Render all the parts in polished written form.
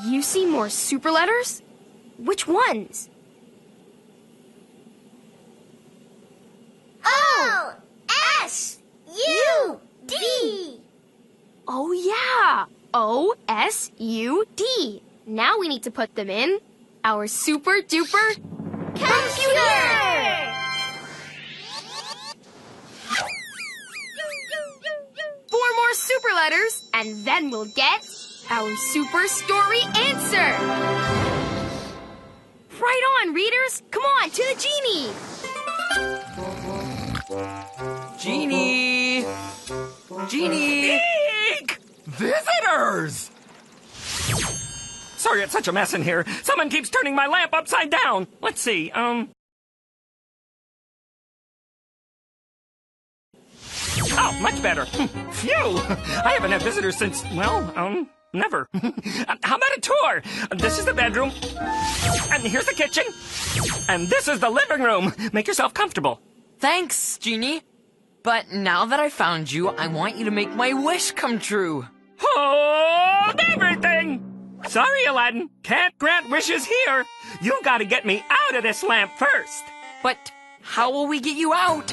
You see more super letters? Which ones? O-S-U-D. Oh, yeah. O-S-U-D. Now we need to put them in our super duper computer! 4 more super letters, and then we'll get our super story answer. Right on, readers. Come on, to the genie. Genie! Genie! Eek! Visitors! Sorry it's such a mess in here. Someone keeps turning my lamp upside down. Let's see, Oh, much better. Phew! I haven't had visitors since, well, never. How about a tour? This is the bedroom. And here's the kitchen. And this is the living room. Make yourself comfortable. Thanks, Genie. But now that I found you, I want you to make my wish come true. Hold everything! Sorry, Aladdin. Can't grant wishes here. You gotta get me out of this lamp first. But how will we get you out?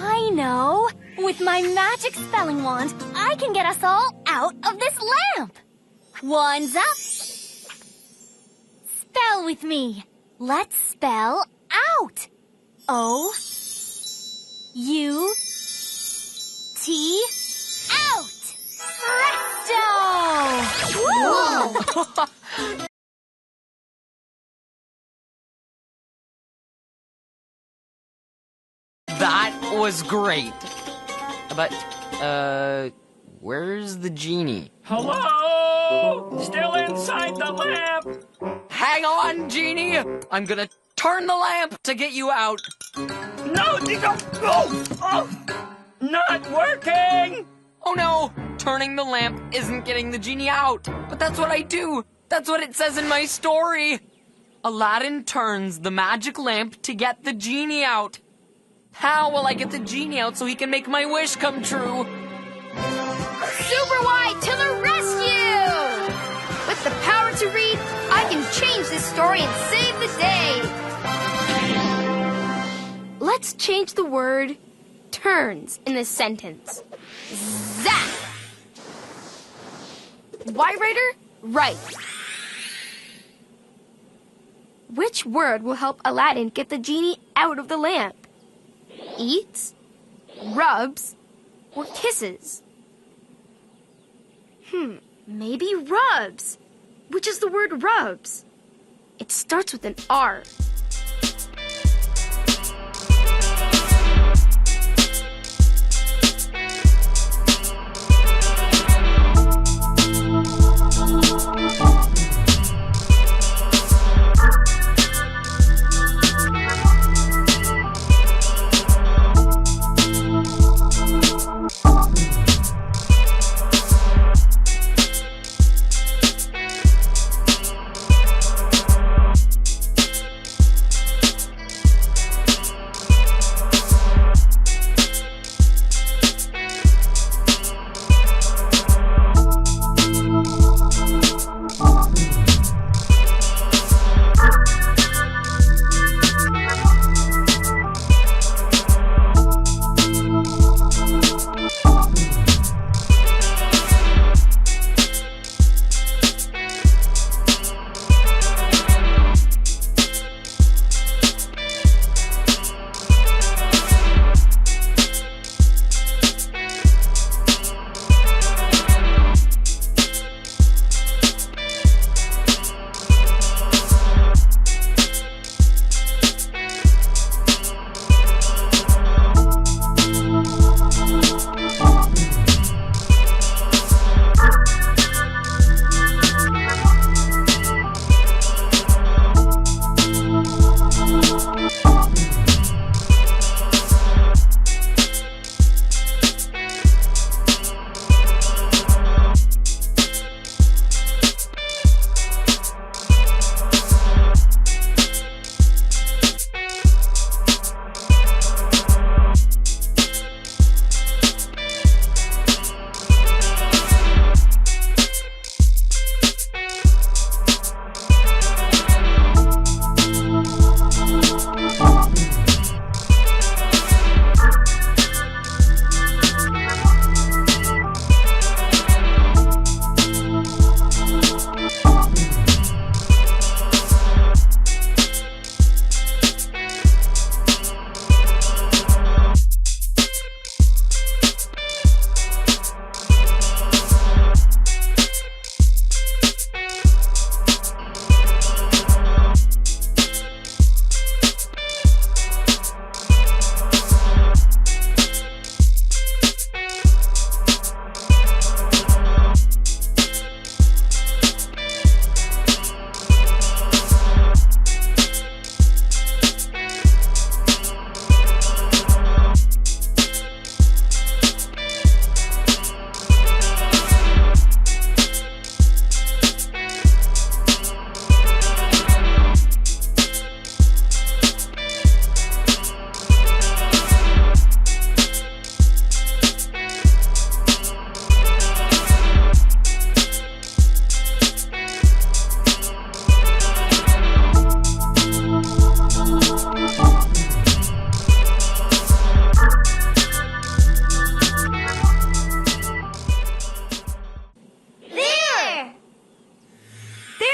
I know. With my magic spelling wand, I can get us all out of this lamp. Wands up. Spell with me. Let's spell out. O-U-T out. Presto! Whoa! That was great. But, where's the genie? Hello? Still inside the lamp? Hang on, Genie! I'm gonna turn the lamp to get you out. No, oh, not working! Oh no! Turning the lamp isn't getting the genie out. But that's what I do. That's what it says in my story. Aladdin turns the magic lamp to get the genie out. How will I get the genie out so he can make my wish come true? Super Wide to the rescue! With the power to read, I can change this story and save the day. Let's change the word turns in this sentence. Zap! Why, writer? Right. Which word will help Aladdin get the genie out of the lamp? Eats, rubs, or kisses? Maybe rubs. Which is the word rubs? It starts with an R.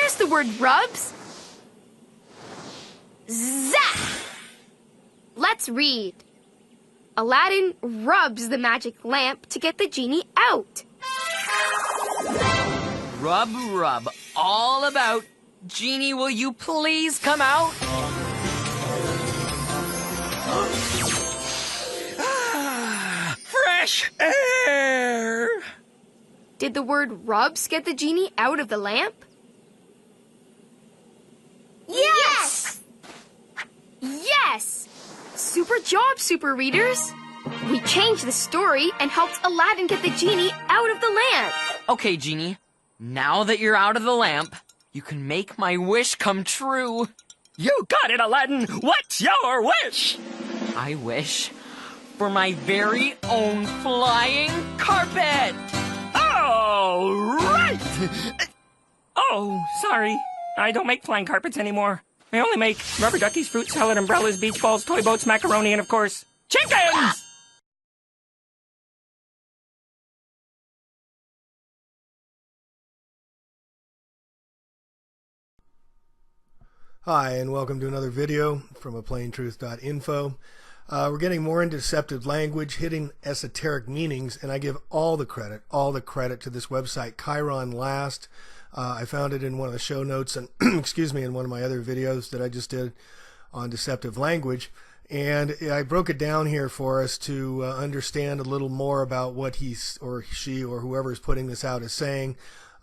There's the word rubs. Zap! Let's read. Aladdin rubs the magic lamp to get the genie out. Rub, rub, all about. Genie, will you please come out? Fresh air! Did the word rubs get the genie out of the lamp? Yes! Yes! Super job, super readers! We changed the story and helped Aladdin get the genie out of the lamp. Okay, Genie. Now that you're out of the lamp, you can make my wish come true. You got it, Aladdin! What's your wish? I wish for my very own flying carpet. All right! Oh, sorry. I don't make flying carpets anymore. I only make rubber duckies, fruit salad, umbrellas, beach balls, toy boats, macaroni, and of course, chickens! Hi, and welcome to another video from aplaintruth.info. We're getting more into deceptive language, hitting esoteric meanings, and I give all the credit to this website, CanaanLand. I found it in one of the show notes and excuse me, in one of my other videos that I just did on deceptive language. And I broke it down here for us to understand a little more about what he or she or whoever is putting this out is saying.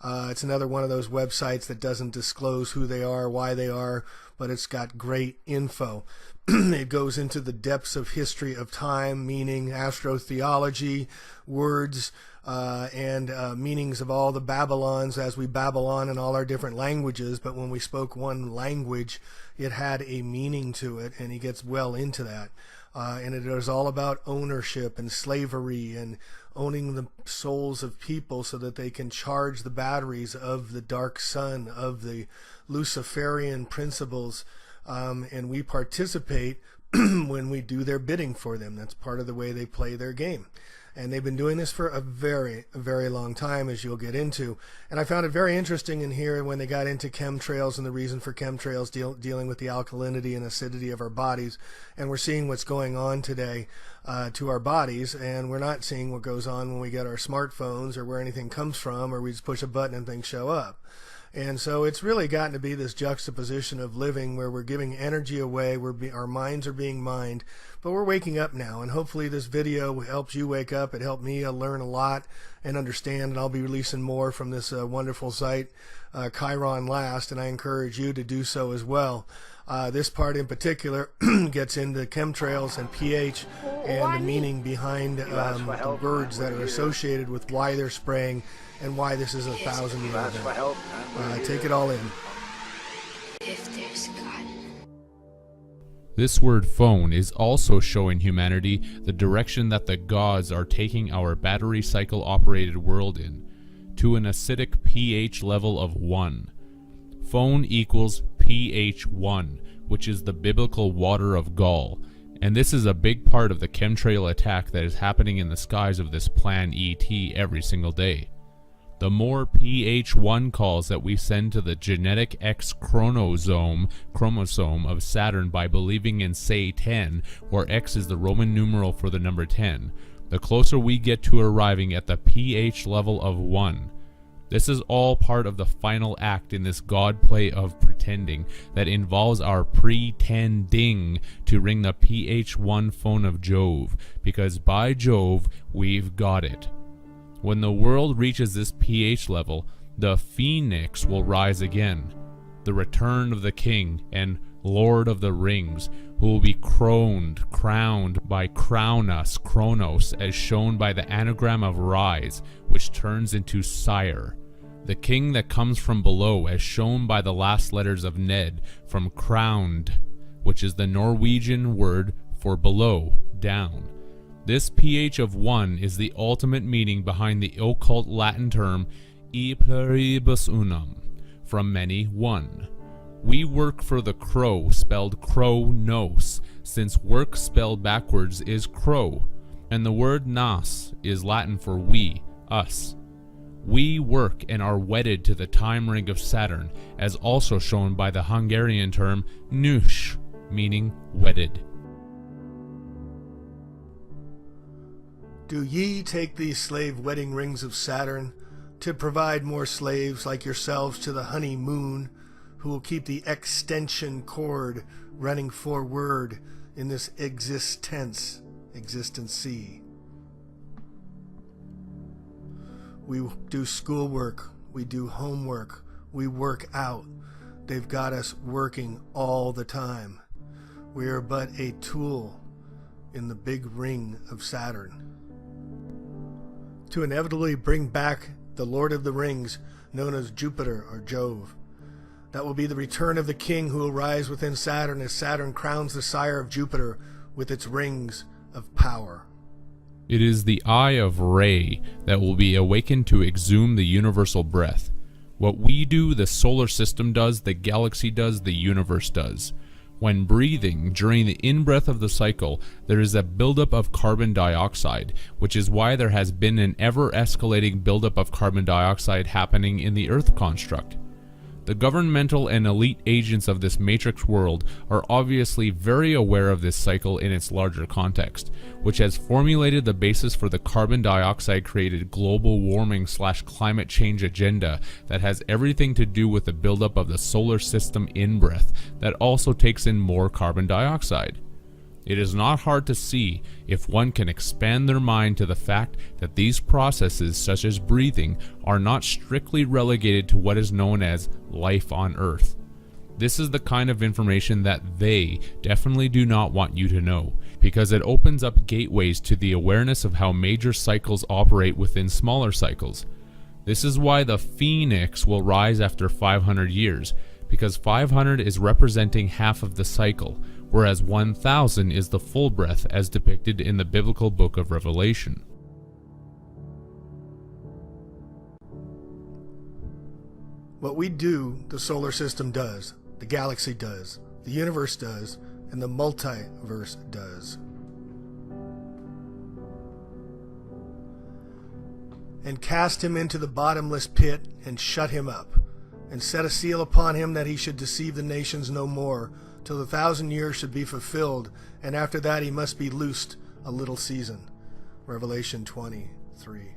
It's another one of those websites that doesn't disclose who they are, why they are, but it's got great info. It goes into the depths of history of time, meaning astrotheology, words, and meanings of all the Babylons as we babble on in all our different languages. But when we spoke one language, it had a meaning to it, and he gets well into that. And it is all about ownership and slavery and owning the souls of people so that they can charge the batteries of the dark sun, of the Luciferian principles, and we participate when we do their bidding for them. That's part of the way they play their game. And they've been doing this for a very long time, as you'll get into. And I found it very interesting in here when they got into chemtrails and the reason for chemtrails dealing with the alkalinity and acidity of our bodies. And we're seeing what's going on today to our bodies, and we're not seeing what goes on when we get our smartphones or where anything comes from, or we just push a button and things show up. And so it's really gotten to be this juxtaposition of living where we're giving energy away, our minds are being mined, but we're waking up now. And hopefully this video helps you wake up. It helped me learn a lot and understand, and I'll be releasing more from this wonderful site, CanaanLand, and I encourage you to do so as well. This part in particular gets into chemtrails and pH and the meaning behind the words that are associated with why they're spraying and why this is a 1,000-year event. Take it all in. If there's God. This word phone is also showing humanity the direction that the gods are taking our battery cycle operated world in, to an acidic pH level of 1. Phone equals pH 1, which is the biblical water of gall, and this is a big part of the chemtrail attack that is happening in the skies of this plan ET every single day. The more pH 1 calls that we send to the genetic X chromosome of Saturn by believing in say 10, where X is the Roman numeral for the number 10, the closer we get to arriving at the pH level of 1. This is all part of the final act in this god play of pretending that involves our pretending to ring the pH 1 phone of Jove, because by Jove, we've got it. When the world reaches this pH level, the phoenix will rise again, the return of the king and Lord of the Rings, who will be crowned by Kronos, as shown by the anagram of rise, which turns into sire. The king that comes from below, as shown by the last letters of Ned, from crowned, which is the Norwegian word for below, down. This pH of 1 is the ultimate meaning behind the occult Latin term e pluribus unum, from many one. We work for the crow, spelled crow-nos, since work spelled backwards is crow, and the word nas is Latin for we, us. We work and are wedded to the time ring of Saturn, as also shown by the Hungarian term nős, meaning wedded. Do ye take these slave wedding rings of Saturn to provide more slaves like yourselves to the honey moon, who will keep the extension cord running forward in this existency. We do schoolwork, we do homework, we work out. They've got us working all the time. We are but a tool in the big ring of Saturn. To inevitably bring back the Lord of the Rings, known as Jupiter or Jove. That will be the return of the king who will rise within Saturn as Saturn crowns the sire of Jupiter with its rings of power. It is the eye of Re that will be awakened to exhume the universal breath. What we do, the solar system does, the galaxy does, the universe does. When breathing, during the in-breath of the cycle, there is a buildup of carbon dioxide, which is why there has been an ever-escalating buildup of carbon dioxide happening in the Earth construct. The governmental and elite agents of this matrix world are obviously very aware of this cycle in its larger context, which has formulated the basis for the carbon dioxide created global warming / climate change agenda that has everything to do with the buildup of the solar system in-breath that also takes in more carbon dioxide. It is not hard to see if one can expand their mind to the fact that these processes, such as breathing, are not strictly relegated to what is known as life on Earth. This is the kind of information that they definitely do not want you to know, because it opens up gateways to the awareness of how major cycles operate within smaller cycles. This is why the phoenix will rise after 500 years, because 500 is representing half of the cycle, whereas 1000 is the full breath as depicted in the biblical book of Revelation. What we do, the solar system does, the galaxy does, the universe does, and the multiverse does. And cast him into the bottomless pit, and shut him up, and set a seal upon him that he should deceive the nations no more, till the 1,000 years should be fulfilled, and after that he must be loosed a little season. Revelation 23.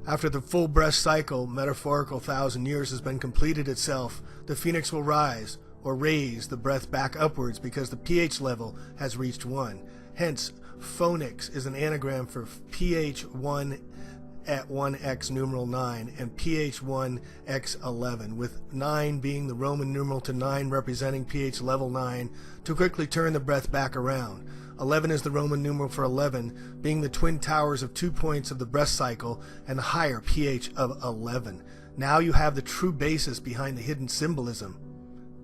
After the full breath cycle, metaphorical 1,000 years has been completed itself, the phoenix will rise, or raise the breath back upwards because the pH level has reached 1. Hence, phonix is an anagram for pH 1 at 1x numeral 9 and pH 1x 11, with 9 being the Roman numeral to 9 representing pH level 9 to quickly turn the breath back around. 11 is the Roman numeral for 11, being the twin towers of 2 points of the breath cycle and the higher pH of 11. Now you have the true basis behind the hidden symbolism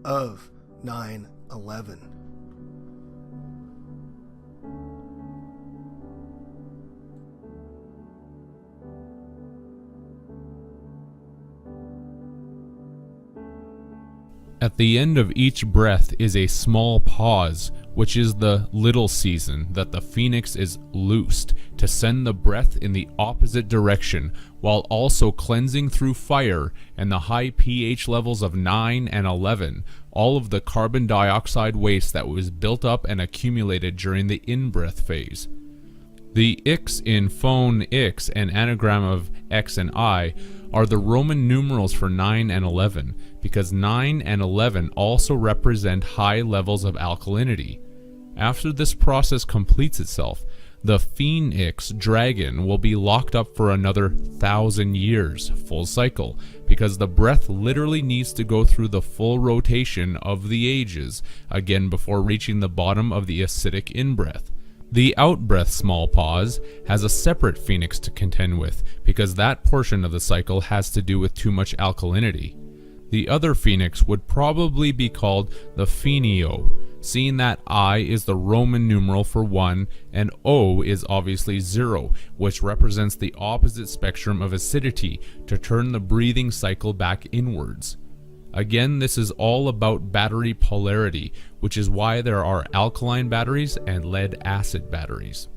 of 9/11. At the end of each breath is a small pause, which is the little season that the phoenix is loosed to send the breath in the opposite direction, while also cleansing through fire and the high pH levels of 9 and 11, all of the carbon dioxide waste that was built up and accumulated during the in-breath phase. The X in phone X, an anagram of X and I, are the Roman numerals for 9 and 11, because 9 and 11 also represent high levels of alkalinity. After this process completes itself, the phoenix dragon will be locked up for another 1,000 years, full cycle, because the breath literally needs to go through the full rotation of the ages, again before reaching the bottom of the acidic in-breath. The out-breath small pause has a separate phoenix to contend with, because that portion of the cycle has to do with too much alkalinity. The other phoenix would probably be called the phenio, seeing that I is the Roman numeral for 1 and O is obviously 0, which represents the opposite spectrum of acidity to turn the breathing cycle back inwards. Again, this is all about battery polarity, which is why there are alkaline batteries and lead-acid batteries.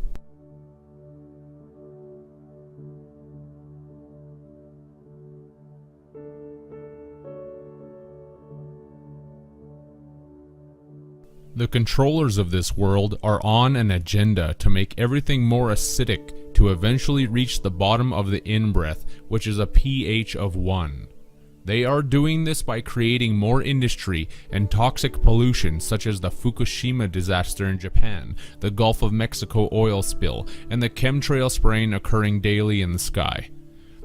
The controllers of this world are on an agenda to make everything more acidic to eventually reach the bottom of the in-breath, which is a pH of 1. They are doing this by creating more industry and toxic pollution such as the Fukushima disaster in Japan, the Gulf of Mexico oil spill, and the chemtrail spraying occurring daily in the sky.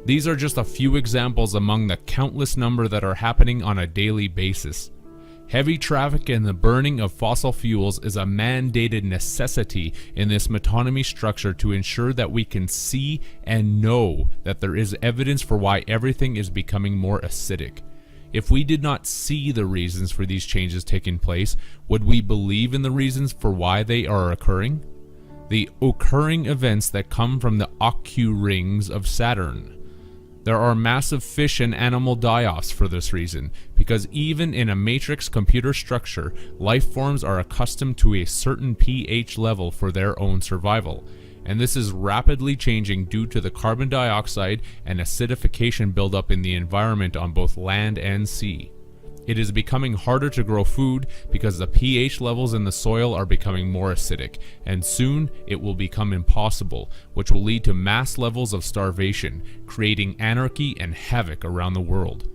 These are just a few examples among the countless number that are happening on a daily basis. Heavy traffic and the burning of fossil fuels is a mandated necessity in this metonymy structure to ensure that we can see and know that there is evidence for why everything is becoming more acidic. If we did not see the reasons for these changes taking place, would we believe in the reasons for why they are occurring? The occurring events that come from the Occu rings of Saturn. There are massive fish and animal die-offs for this reason, because even in a matrix computer structure, life forms are accustomed to a certain pH level for their own survival, and this is rapidly changing due to the carbon dioxide and acidification buildup in the environment on both land and sea. It is becoming harder to grow food because the pH levels in the soil are becoming more acidic, and soon it will become impossible, which will lead to mass levels of starvation, creating anarchy and havoc around the world.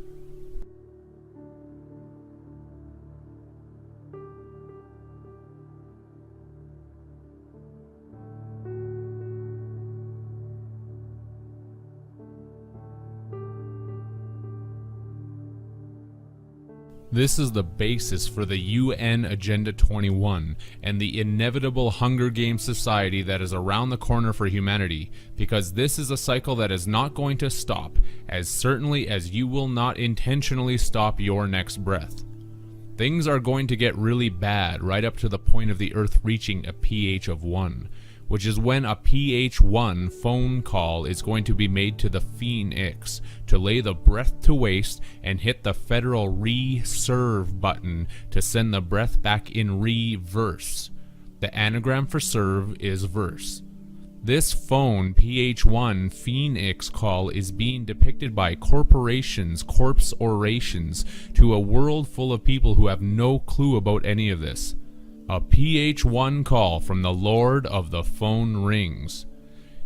This is the basis for the UN Agenda 21 and the inevitable Hunger Games society that is around the corner for humanity, because this is a cycle that is not going to stop, as certainly as you will not intentionally stop your next breath. Things are going to get really bad right up to the point of the Earth reaching a pH of 1, which is when a pH 1 phone call is going to be made to the Phoenix to lay the breath to waste and hit the federal re-serve button to send the breath back in reverse. The anagram for serve is verse. This phone pH 1 Phoenix call is being depicted by corporations' corpse orations to a world full of people who have no clue about any of this. A pH 1 call from the Lord of the phone rings.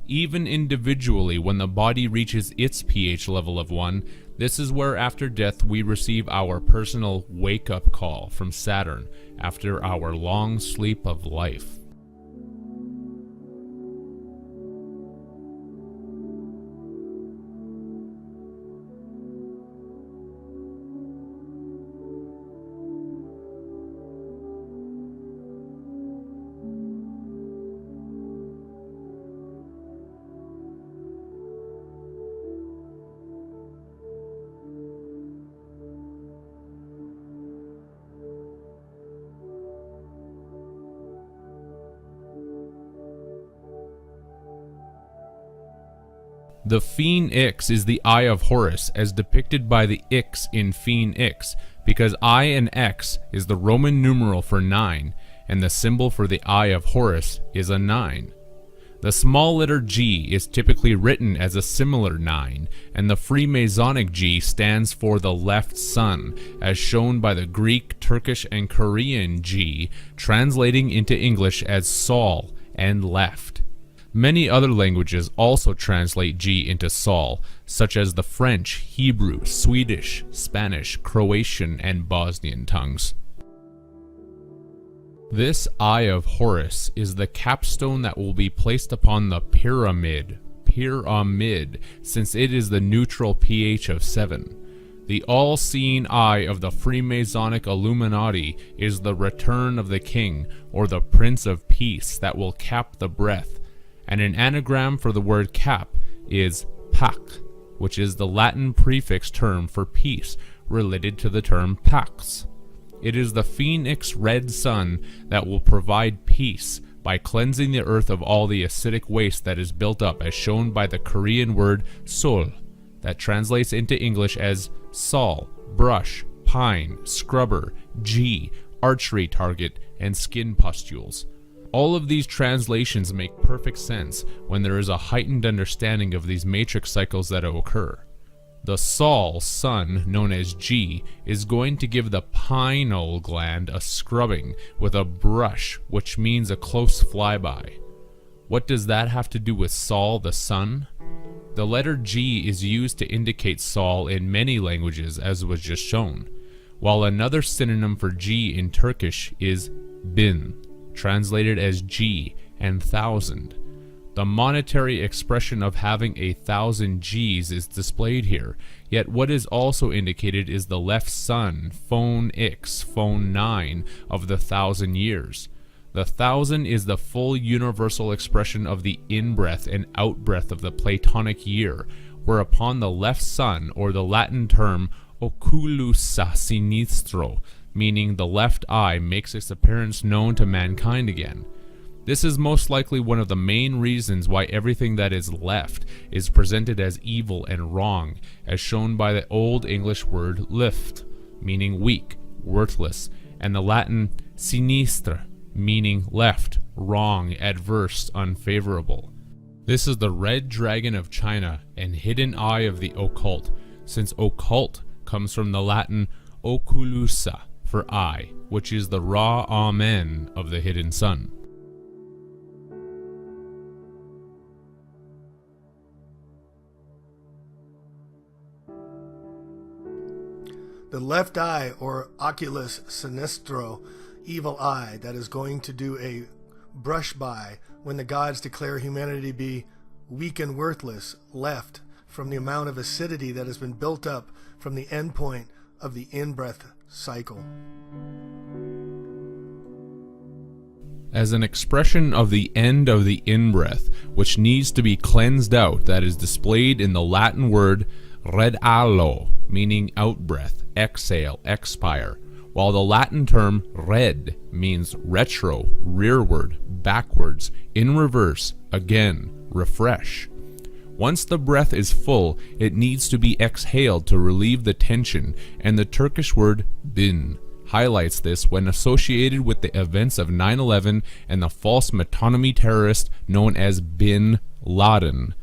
Even individually, when the body reaches its pH level of 1, this is where after death we receive our personal wake-up call from Saturn after our long sleep of life. The Phoenix is the Eye of Horus, as depicted by the X in Phoenix, because I and X is the Roman numeral for 9, and the symbol for the Eye of Horus is a 9. The small letter G is typically written as a similar 9, and the Freemasonic G stands for the left sun, as shown by the Greek, Turkish, and Korean G, translating into English as Sol and left. Many other languages also translate G into Sol, such as the French, Hebrew, Swedish, Spanish, Croatian, and Bosnian tongues. This Eye of Horus is the capstone that will be placed upon the pyramid, since it is the neutral pH of 7. The all-seeing eye of the Freemasonic Illuminati is the return of the king, or the Prince of Peace, that will cap the breath. And an anagram for the word cap is pax, which is the Latin prefix term for peace, related to the term pax. It is the Phoenix red sun that will provide peace by cleansing the earth of all the acidic waste that is built up, as shown by the Korean word sol, that translates into English as sol, brush, pine, scrubber, G, archery target, and skin pustules. All of these translations make perfect sense when there is a heightened understanding of these matrix cycles that occur. The Sol, sun, known as G, is going to give the pineal gland a scrubbing with a brush, which means a close flyby. What does that have to do with Sol, the sun? The letter G is used to indicate Sol in many languages, as was just shown, while another synonym for G in Turkish is bin, translated as G and thousand. The monetary expression of having 1,000 Gs is displayed here, yet what is also indicated is the left sun, phone X, phone 9, of the 1,000 years. The 1,000 is the full universal expression of the in-breath and out-breath of the Platonic year, whereupon the left sun, or the Latin term oculus sinistro, meaning the left eye, makes its appearance known to mankind again. This is most likely one of the main reasons why everything that is left is presented as evil and wrong, as shown by the Old English word lift, meaning weak, worthless, and the Latin sinistra, meaning left, wrong, adverse, unfavorable. This is the red dragon of China and hidden eye of the occult, since occult comes from the Latin oculusa for eye, which is the raw amen of the hidden sun. The left eye, or oculus sinistro, evil eye, that is going to do a brush by when the gods declare humanity to be weak and worthless, left from the amount of acidity that has been built up from the end point of the in-breath cycle. As an expression of the end of the in-breath, which needs to be cleansed out, that is displayed in the Latin word redalo, meaning out-breath, exhale, expire, while the Latin term red means retro, rearward, backwards, in reverse, again, refresh. Once the breath is full, it needs to be exhaled to relieve the tension, and the Turkish word bin highlights this when associated with the events of 9/11 and the false metonymy terrorist known as Bin Laden.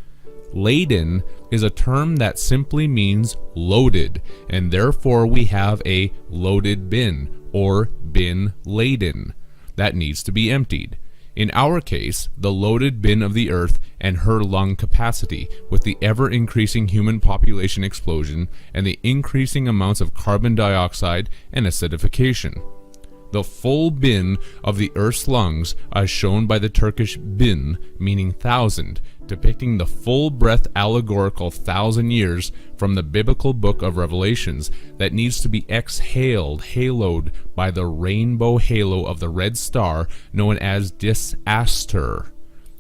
Laden is a term that simply means loaded, and therefore we have a loaded bin, or bin laden, that needs to be emptied. In our case, the loaded bin of the earth and her lung capacity, with the ever-increasing human population explosion and the increasing amounts of carbon dioxide and acidification. The full bin of the earth's lungs, as shown by the Turkish bin, meaning thousand, depicting the full breath allegorical 1,000 years from the biblical book of Revelations that needs to be exhaled, haloed by the rainbow halo of the red star known as disaster.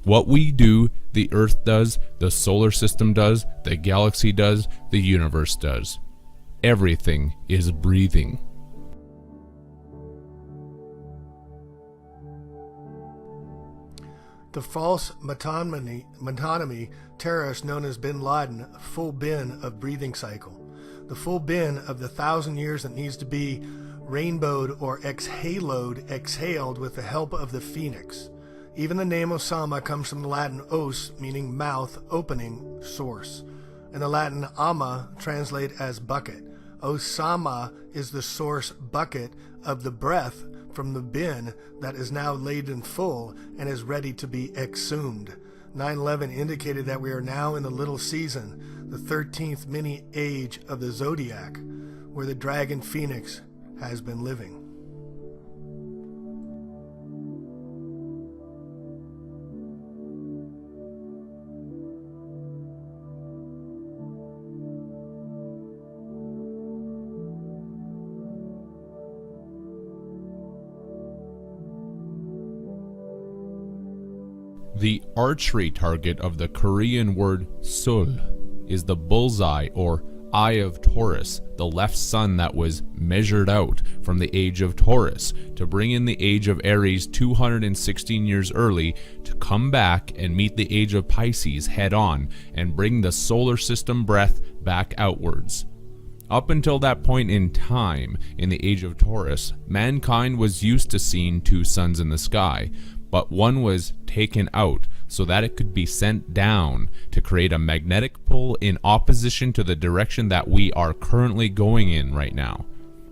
What we do, the earth does, the solar system does, the galaxy does, the universe does. Everything is breathing. The false metonymy terrorist known as Bin Laden, full bin of breathing cycle. The full bin of the 1,000 years that needs to be rainbowed or exhaled with the help of the phoenix. Even the name Osama comes from the Latin os, meaning mouth, opening, source. And the Latin ama translate as bucket. Osama is the source bucket of the breath from the bin that is now laden full and is ready to be exhumed. 9/11 indicated that we are now in the little season, the 13th mini age of the zodiac, where the dragon phoenix has been living. The archery target of the Korean word sul is the bullseye or eye of Taurus, the left sun that was measured out from the age of Taurus to bring in the age of Aries 216 years early to come back and meet the age of Pisces head on and bring the solar system breath back outwards. Up until that point in time, in the age of Taurus, mankind was used to seeing two suns in the sky, but one was taken out so that it could be sent down to create a magnetic pull in opposition to the direction that we are currently going in right now.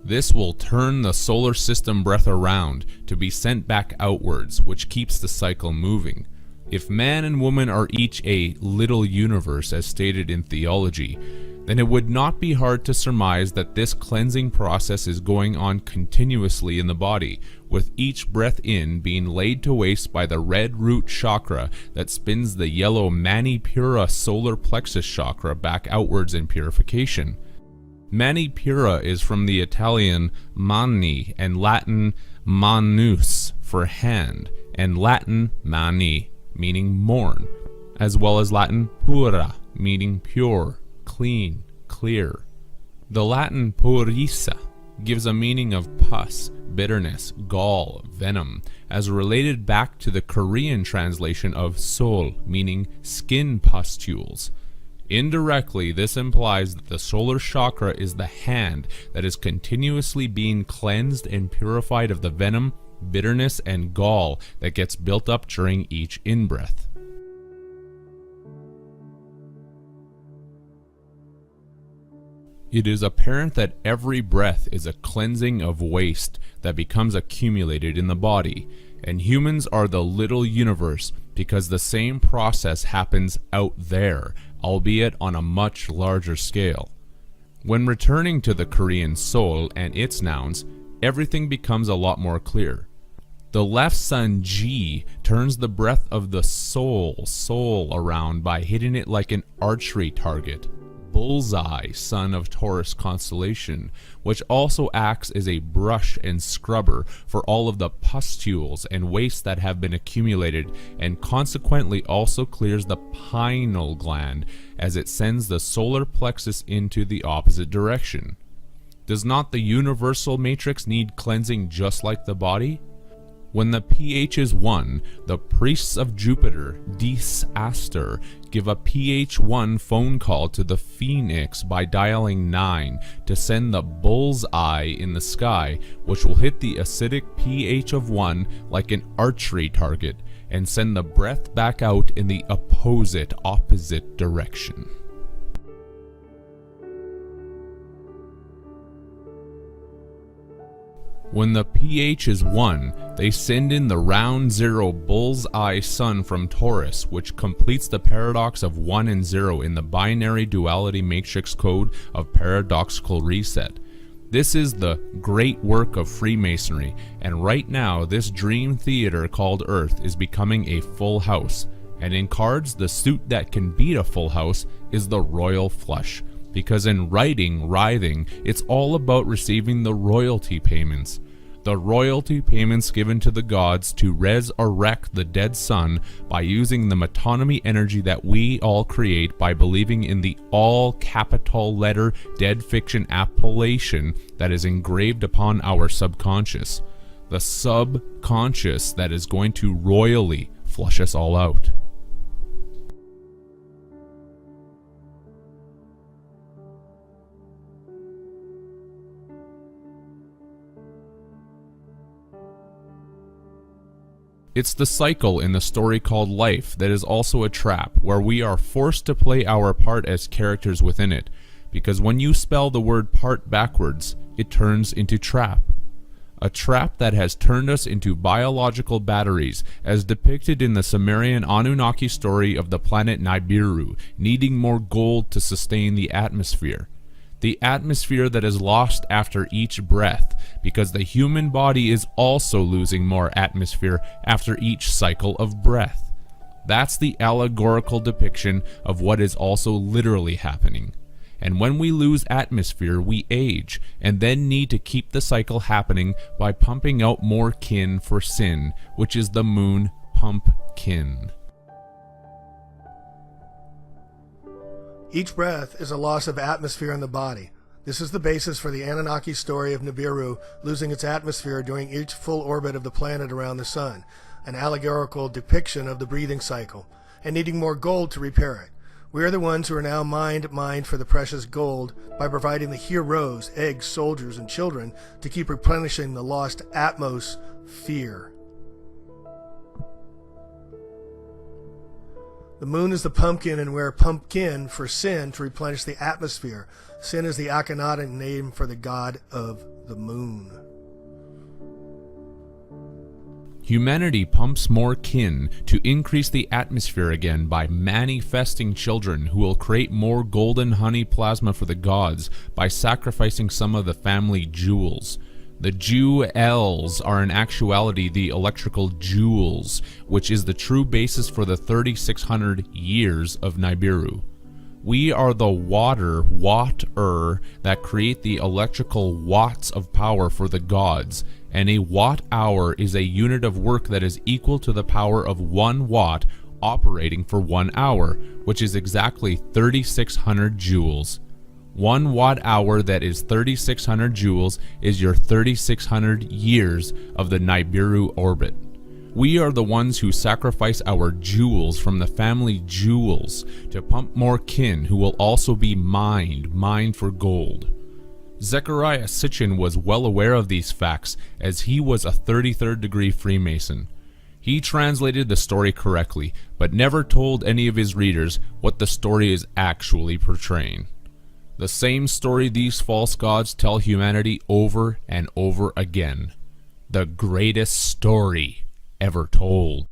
This will turn the solar system breath around to be sent back outwards, which keeps the cycle moving. If man and woman are each a little universe, as stated in theology, then it would not be hard to surmise that this cleansing process is going on continuously in the body, with each breath in being laid to waste by the red root chakra that spins the yellow Manipura solar plexus chakra back outwards in purification. Manipura is from the Italian mani and Latin manus for hand, and Latin mani meaning mourn, as well as Latin pura meaning pure, clean, clear. The Latin purissa gives a meaning of pus, bitterness, gall, venom, as related back to the Korean translation of sol, meaning skin pustules. Indirectly, this implies that the solar chakra is the hand that is continuously being cleansed and purified of the venom, bitterness, and gall that gets built up during each in-breath. It is apparent that every breath is a cleansing of waste that becomes accumulated in the body, and humans are the little universe because the same process happens out there, albeit on a much larger scale. When returning to the Korean soul and its nouns, everything becomes a lot more clear. The left sun G turns the breath of the soul around by hitting it like an archery target. Bullseye, son of Taurus constellation, which also acts as a brush and scrubber for all of the pustules and waste that have been accumulated, and consequently also clears the pineal gland as it sends the solar plexus into the opposite direction. Does not the universal matrix need cleansing just like the body? When the pH is 1, the priests of Jupiter, Dis Aster, give a pH 1 phone call to the Phoenix by dialing 9 to send the bull's eye in the sky, which will hit the acidic pH of 1 like an archery target and send the breath back out in the opposite direction. When the pH is 1, they send in the round 0 bull's eye sun from Taurus, which completes the paradox of 1 and 0 in the binary duality matrix code of paradoxical reset. This is the great work of Freemasonry, and right now this dream theater called Earth is becoming a full house. And in cards, the suit that can beat a full house is the royal flush, because in writhing, it's all about receiving the royalty payments. The royalty payments given to the gods to resurrect the dead sun by using the metonymy energy that we all create by believing in the all capital letter dead fiction appellation that is engraved upon our subconscious. The subconscious that is going to royally flush us all out. It's the cycle in the story called life that is also a trap, where we are forced to play our part as characters within it, because when you spell the word part backwards, it turns into trap. A trap that has turned us into biological batteries, as depicted in the Sumerian Anunnaki story of the planet Nibiru, needing more gold to sustain the atmosphere. The atmosphere that is lost after each breath, because the human body is also losing more atmosphere after each cycle of breath. That's the allegorical depiction of what is also literally happening. And when we lose atmosphere, we age, and then need to keep the cycle happening by pumping out more kin for sin, which is the moon pumpkin. Each breath is a loss of atmosphere in the body. This is the basis for the Anunnaki story of Nibiru losing its atmosphere during each full orbit of the planet around the sun, an allegorical depiction of the breathing cycle, and needing more gold to repair it. We are the ones who are now mined for the precious gold by providing the heroes, eggs, soldiers, and children to keep replenishing the lost atmosphere. The moon is the pumpkin, and wear pumpkin for sin to replenish the atmosphere. Sin is the Akhenaten name for the god of the moon. Humanity pumps more kin to increase the atmosphere again by manifesting children who will create more golden honey plasma for the gods by sacrificing some of the family jewels. The DjedELs are in actuality the electrical jewels, which is the true basis for the 3600 years of Nibiru. We are the water that create the electrical watts of power for the gods, and a watt-hour is a unit of work that is equal to the power of 1 watt operating for 1 hour, which is exactly 3600 joules. 1 watt-hour that is 3600 joules is your 3600 years of the Nibiru orbit. We are the ones who sacrifice our jewels from the family jewels to pump more kin who will also be mined for gold. Zechariah Sitchin was well aware of these facts as he was a 33rd degree Freemason. He translated the story correctly, but never told any of his readers what the story is actually portraying. The same story these false gods tell humanity over and over again. The greatest story ever told.